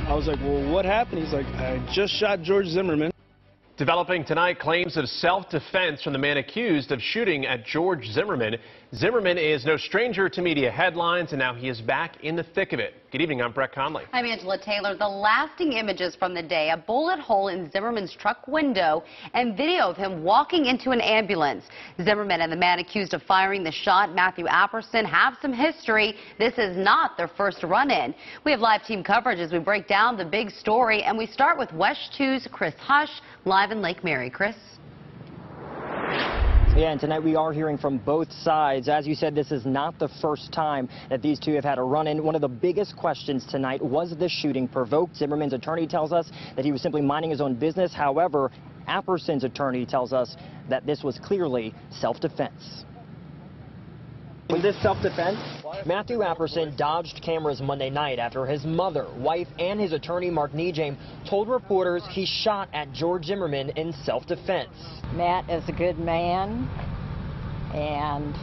I was like, well, what happened? He's like, I just shot George Zimmerman. Developing tonight, claims of self-defense from the man accused of shooting at George Zimmerman. Zimmerman is no stranger to media headlines, and now he is back in the thick of it. Good evening, I'm Brett Conley. I'm Angela Taylor. The lasting images from the day, a bullet hole in Zimmerman's truck window and video of him walking into an ambulance. Zimmerman and the man accused of firing the shot, Matthew Apperson, have some history. This is not their first run-in. We have live team coverage as we break down the big story, and we start with WESH 2's Chris Hush, live in Lake Mary. Chris? Yeah, and tonight we are hearing from both sides. As you said, this is not the first time that these two have had a run-in. One of the biggest questions tonight, was this shooting provoked? Zimmerman's attorney tells us that he was simply minding his own business. However, Apperson's attorney tells us that this was clearly self-defense. Was this self-defense? Matthew Apperson dodged cameras Monday night after his mother, wife, and his attorney, Mark Nejame, told reporters he shot at George Zimmerman in self-defense. Matt is a good man, and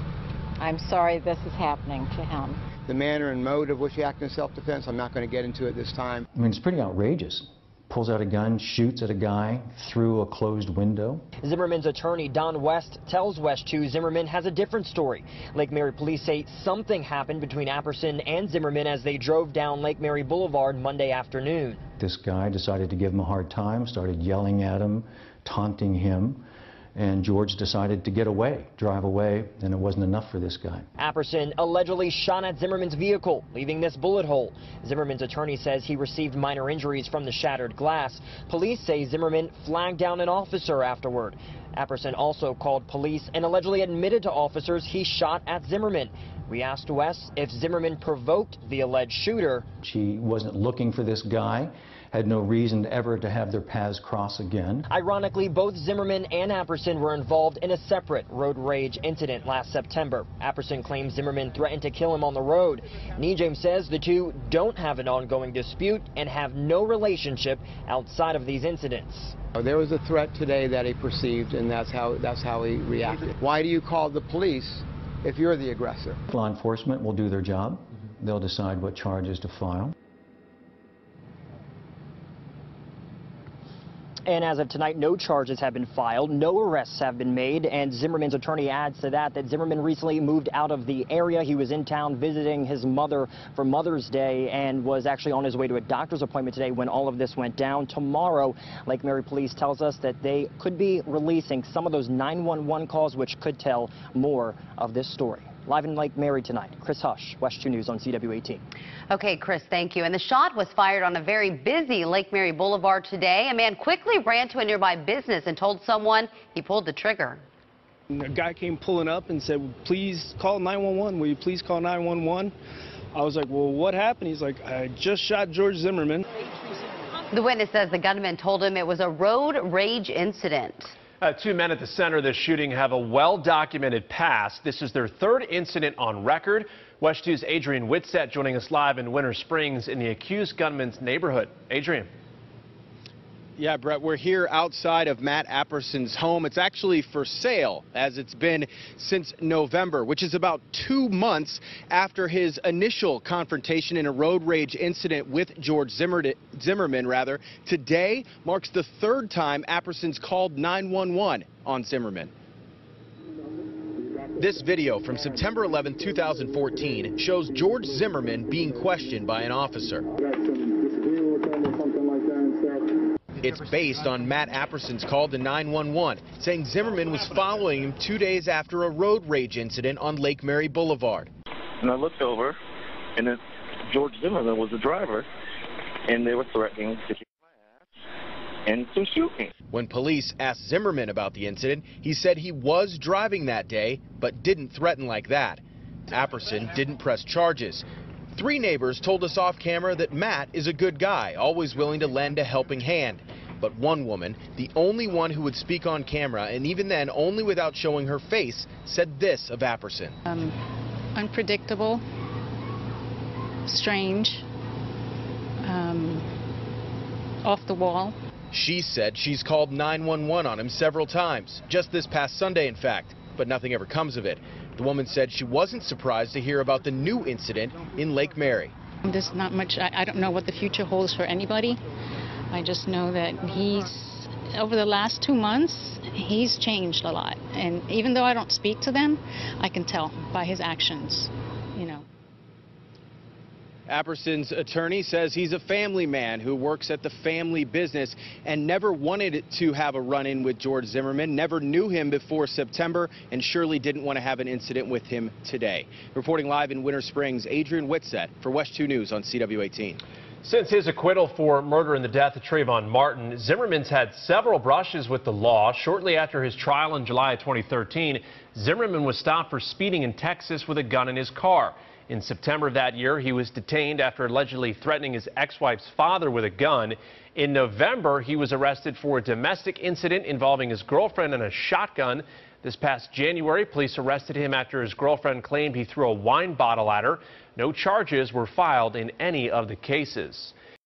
I'm sorry this is happening to him. The manner and mode of which he acted in self-defense, I'm not going to get into it this time. I mean, it's pretty outrageous. Pulls out a gun, shoots at a guy through a closed window. Zimmerman's attorney, Don West, tells WESH 2 Zimmerman has a different story. Lake Mary police say something happened between Apperson and Zimmerman as they drove down Lake Mary Boulevard Monday afternoon. This guy decided to give him a hard time, started yelling at him, taunting him, and George decided to get away, drive away, and it wasn't enough for this guy. Apperson allegedly shot at Zimmerman's vehicle, leaving this bullet hole. Zimmerman's attorney says he received minor injuries from the shattered glass. Police say Zimmerman flagged down an officer afterward. Apperson also called police and allegedly admitted to officers he shot at Zimmerman. We asked Wes if Zimmerman provoked the alleged shooter. She wasn't looking for this guy, had no reason ever to have their paths cross again. Ironically, both Zimmerman and Apperson were involved in a separate road rage incident last September. Apperson claims Zimmerman threatened to kill him on the road. Nejame says the two don't have an ongoing dispute and have no relationship outside of these incidents. There was a threat today that he perceived, and that's how he reacted. Why do you call the police if you're the aggressor? Law enforcement will do their job. They'll decide what charges to file. And as of tonight, no charges have been filed, no arrests have been made, and Zimmerman's attorney adds to that Zimmerman recently moved out of the area. He was in town visiting his mother for Mother's Day and was actually on his way to a doctor's appointment today when all of this went down. Tomorrow, Lake Mary Police tells us that they could be releasing some of those 911 calls, which could tell more of this story. Live in Lake Mary tonight, Chris Hush, WESH 2 News on CW18. Okay, Chris, thank you. And the shot was fired on a very busy Lake Mary Boulevard today. A man quickly ran to a nearby business and told someone he pulled the trigger. A guy came pulling up and said, please call 911. Will you please call 911? I was like, well, what happened? He's like, I just shot George Zimmerman. The witness says the gunman told him it was a road rage incident. Two men at the center of this shooting have a well-documented past. This is their third incident on record. WESH 2's Adrian Whitsett joining us live in Winter Springs in the accused gunman's neighborhood. Adrian. Yeah, Brett, we're here outside of Matt Apperson's home. It's actually for sale, as it's been since November, which is about 2 months after his initial confrontation in a road rage incident with George Zimmerman. Today marks the third time Apperson's called 911 on Zimmerman. This video from September 11, 2014 shows George Zimmerman being questioned by an officer. It's based on Matt Apperson's call to 911, saying Zimmerman was following him 2 days after a road rage incident on Lake Mary Boulevard. And I looked over, and then George Zimmerman was the driver, and they were threatening to kick my ass and to shoot me. When police asked Zimmerman about the incident, he said he was driving that day, but didn't threaten like that. Apperson didn't press charges. 3 neighbors told us off camera that Matt is a good guy, always willing to lend a helping hand. But one woman, the only one who would speak on camera, and even then only without showing her face, said this of Apperson. Unpredictable, strange, off the wall. She said she's called 911 on him several times, just this past Sunday in fact, but nothing ever comes of it. The woman said she wasn't surprised to hear about the new incident in Lake Mary. There's not much, I don't know what the future holds for anybody. I just know that over the last 2 months, he's changed a lot. And even though I don't speak to them, I can tell by his actions, you know. Apperson's attorney says he's a family man who works at the family business and never wanted to have a run-in with George Zimmerman, never knew him before September, and surely didn't want to have an incident with him today. Reporting live in Winter Springs, Adrian Whitsett for WESH 2 News on CW18. Since his acquittal for murder and the death of Trayvon Martin, Zimmerman's had several brushes with the law. Shortly after his trial in July of 2013, Zimmerman was stopped for speeding in Texas with a gun in his car. In September of that year, he was detained after allegedly threatening his ex-wife's father with a gun. In November, he was arrested for a domestic incident involving his girlfriend and a shotgun. This past January, police arrested him after his girlfriend claimed he threw a wine bottle at her. No charges were filed in any of the cases.